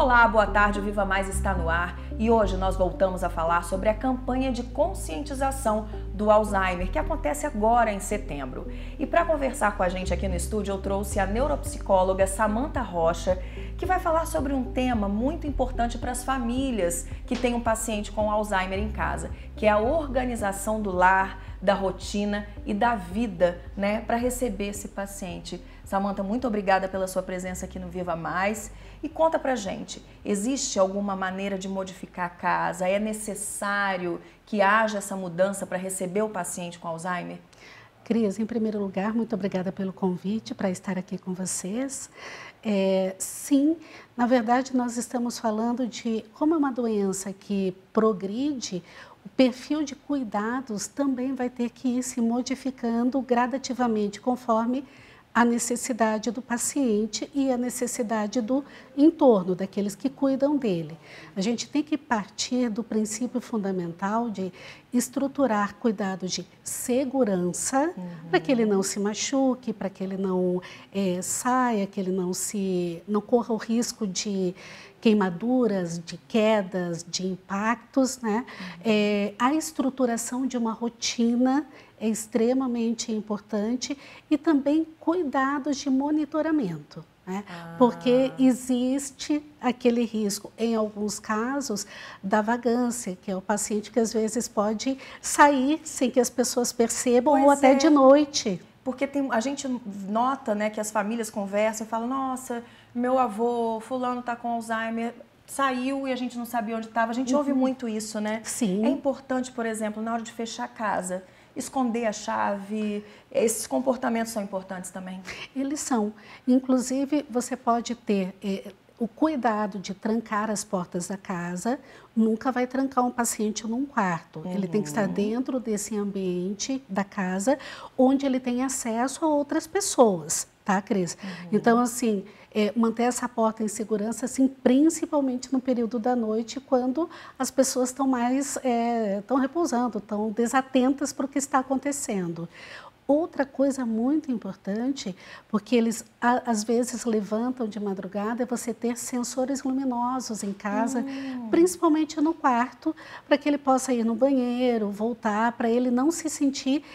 Olá, boa tarde, o Viva Mais está no ar e hoje nós voltamos a falar sobre a campanha de conscientização do Alzheimer que acontece agora em setembro. E para conversar com a gente aqui no estúdio eu trouxe a neuropsicóloga Samantha Rocha, que vai falar sobre um tema muito importante para as famílias que têm um paciente com Alzheimer em casa, que é a organização do lar, da rotina e da vida, né, para receber esse paciente. Samantha, muito obrigada pela sua presença aqui no Viva Mais. E conta pra gente, existe alguma maneira de modificar a casa? É necessário que haja essa mudança para receber o paciente com Alzheimer? Cris, em primeiro lugar, muito obrigada pelo convite para estar aqui com vocês. Sim, na verdade nós estamos falando de como é uma doença que progride, o perfil de cuidados também vai ter que ir se modificando gradativamente conforme a necessidade do paciente e a necessidade do entorno, daqueles que cuidam dele. A gente tem que partir do princípio fundamental de estruturar cuidados de segurança, para que ele não se machuque, para que ele não saia, que ele não corra o risco de queimaduras, de quedas, de impactos, né? A estruturação de uma rotina é extremamente importante e também cuidados de monitoramento, né? Porque existe aquele risco, em alguns casos, da vagância, que é o paciente que às vezes pode sair sem que as pessoas percebam ou até de noite. Porque a gente nota, né, que as famílias conversam e falam, nossa, meu avô, fulano está com Alzheimer, saiu e a gente não sabia onde estava. A gente ouve muito isso, né? Sim. É importante, por exemplo, na hora de fechar a casa, esconder a chave. Esses comportamentos são importantes também? Eles são. Inclusive, você pode ter o cuidado de trancar as portas da casa. Nunca vai trancar um paciente num quarto. Ele tem que estar dentro desse ambiente da casa, onde ele tem acesso a outras pessoas, tá, Cris? Então, assim, manter essa porta em segurança, assim, principalmente no período da noite, quando as pessoas estão mais, estão repousando, estão desatentas para o que está acontecendo. Outra coisa muito importante, porque eles às vezes levantam de madrugada, é você ter sensores luminosos em casa, principalmente no quarto, para que ele possa ir no banheiro, voltar, para ele não se sentir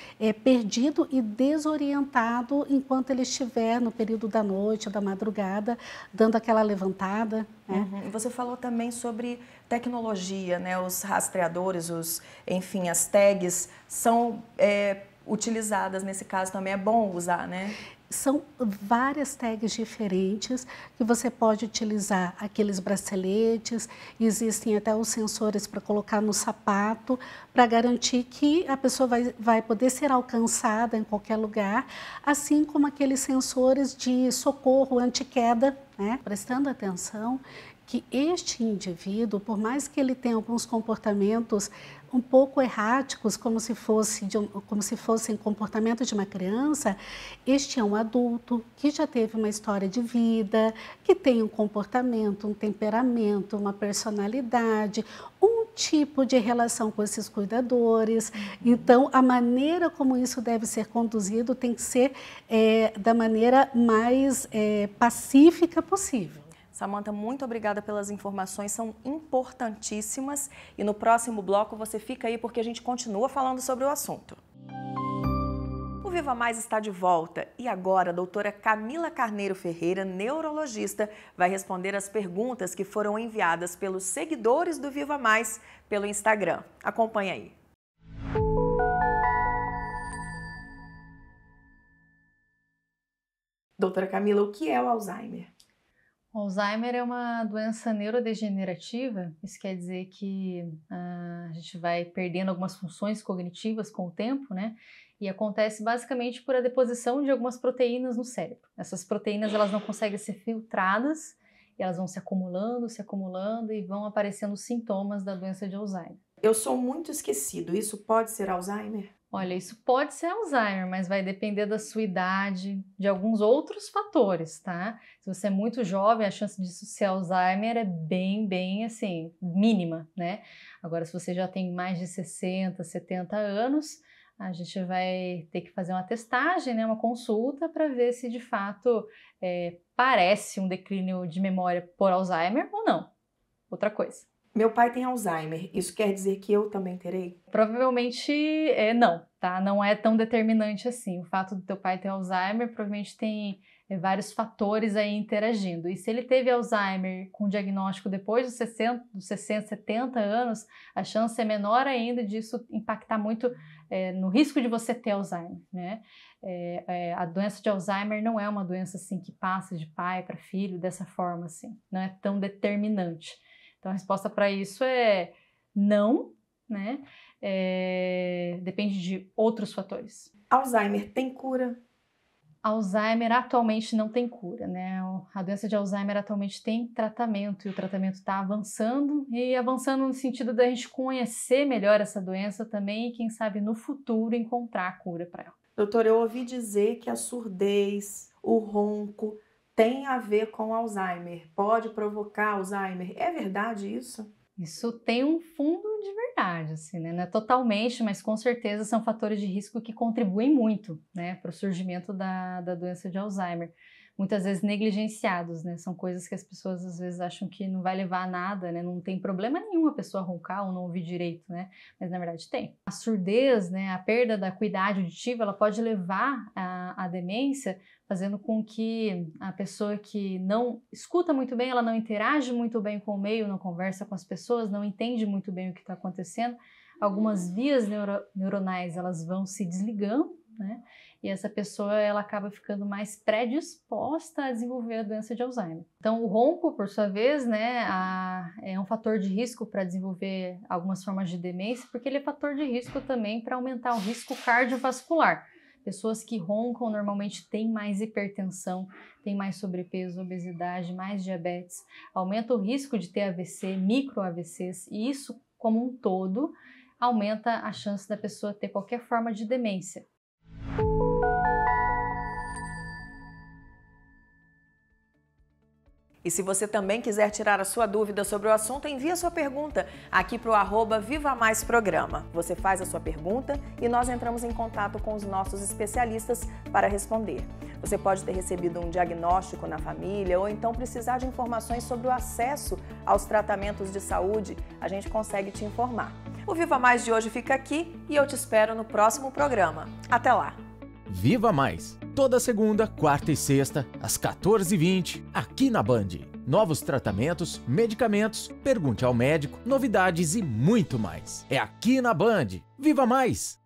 perdido e desorientado enquanto ele estiver no período da noite ou da madrugada, dando aquela levantada. Né? Você falou também sobre tecnologia, né? Os rastreadores, enfim, as tags são utilizadas nesse caso também, é bom usar, né? São várias tags diferentes que você pode utilizar, aqueles braceletes, existem até os sensores para colocar no sapato, para garantir que a pessoa vai poder ser alcançada em qualquer lugar, assim como aqueles sensores de socorro anti-queda, né? Prestando atenção que este indivíduo, por mais que ele tenha alguns comportamentos um pouco erráticos, como se fossem comportamento de uma criança, este é um adulto que já teve uma história de vida, que tem um comportamento, um temperamento, uma personalidade, um tipo de relação com esses cuidadores. Então, a maneira como isso deve ser conduzido tem que ser da maneira mais pacífica possível. Samantha, muito obrigada pelas informações, são importantíssimas. E no próximo bloco você fica aí porque a gente continua falando sobre o assunto. O Viva Mais está de volta e agora a doutora Camila Carneiro Ferreira, neurologista, vai responder as perguntas que foram enviadas pelos seguidores do Viva Mais pelo Instagram. Acompanhe aí. Doutora Camila, o que é o Alzheimer? O Alzheimer é uma doença neurodegenerativa, isso quer dizer que a gente vai perdendo algumas funções cognitivas com o tempo, né? E acontece basicamente por a deposição de algumas proteínas no cérebro. Essas proteínas elas não conseguem ser filtradas, e elas vão se acumulando e vão aparecendo sintomas da doença de Alzheimer. Eu sou muito esquecido, isso pode ser Alzheimer? Olha, isso pode ser Alzheimer, mas vai depender da sua idade, de alguns outros fatores, tá? Se você é muito jovem, a chance disso ser Alzheimer é bem, assim, mínima, né? Agora, se você já tem mais de 60, 70 anos, a gente vai ter que fazer uma testagem, né, uma consulta para ver se de fato parece um declínio de memória por Alzheimer ou não. Outra coisa. Meu pai tem Alzheimer, isso quer dizer que eu também terei? Provavelmente não, tá? Não é tão determinante assim. O fato do teu pai ter Alzheimer provavelmente tem vários fatores aí interagindo. E se ele teve Alzheimer com diagnóstico depois dos 60, 70 anos, a chance é menor ainda disso impactar muito no risco de você ter Alzheimer, né? A doença de Alzheimer não é uma doença assim que passa de pai para filho dessa forma assim, não é tão determinante. Então a resposta para isso é não, né? Depende de outros fatores. Alzheimer tem cura? Alzheimer atualmente não tem cura, né? A doença de Alzheimer atualmente tem tratamento e o tratamento está avançando no sentido da gente conhecer melhor essa doença também e quem sabe no futuro encontrar a cura para ela. Doutora, eu ouvi dizer que a surdez, o ronco tem a ver com Alzheimer, pode provocar Alzheimer. É verdade isso? Isso tem um fundo de verdade, assim, né? Não é totalmente, mas com certeza são fatores de risco que contribuem muito, né, para o surgimento da doença de Alzheimer. Muitas vezes negligenciados, né? São coisas que as pessoas às vezes acham que não vai levar a nada, né? Não tem problema nenhum a pessoa roncar ou não ouvir direito, né? Mas na verdade tem. A surdez, né? A perda da acuidade auditiva, ela pode levar à demência, fazendo com que a pessoa que não escuta muito bem, ela não interage muito bem com o meio, não conversa com as pessoas, não entende muito bem o que está acontecendo. Algumas vias neuronais, elas vão se desligando, né? E essa pessoa ela acaba ficando mais predisposta a desenvolver a doença de Alzheimer. Então o ronco, por sua vez, né, é um fator de risco para desenvolver algumas formas de demência, porque ele é fator de risco também para aumentar o risco cardiovascular. Pessoas que roncam normalmente têm mais hipertensão, têm mais sobrepeso, obesidade, mais diabetes, aumenta o risco de ter AVC, micro AVCs, e isso como um todo aumenta a chance da pessoa ter qualquer forma de demência. E se você também quiser tirar a sua dúvida sobre o assunto, envie a sua pergunta aqui para o @VivaMaisPrograma. Você faz a sua pergunta e nós entramos em contato com os nossos especialistas para responder. Você pode ter recebido um diagnóstico na família ou então precisar de informações sobre o acesso aos tratamentos de saúde, a gente consegue te informar. O Viva Mais de hoje fica aqui e eu te espero no próximo programa. Até lá! Viva Mais! Toda segunda, quarta e sexta, às 14h20, aqui na Band. Novos tratamentos, medicamentos, pergunte ao médico, novidades e muito mais. É aqui na Band. Viva Mais!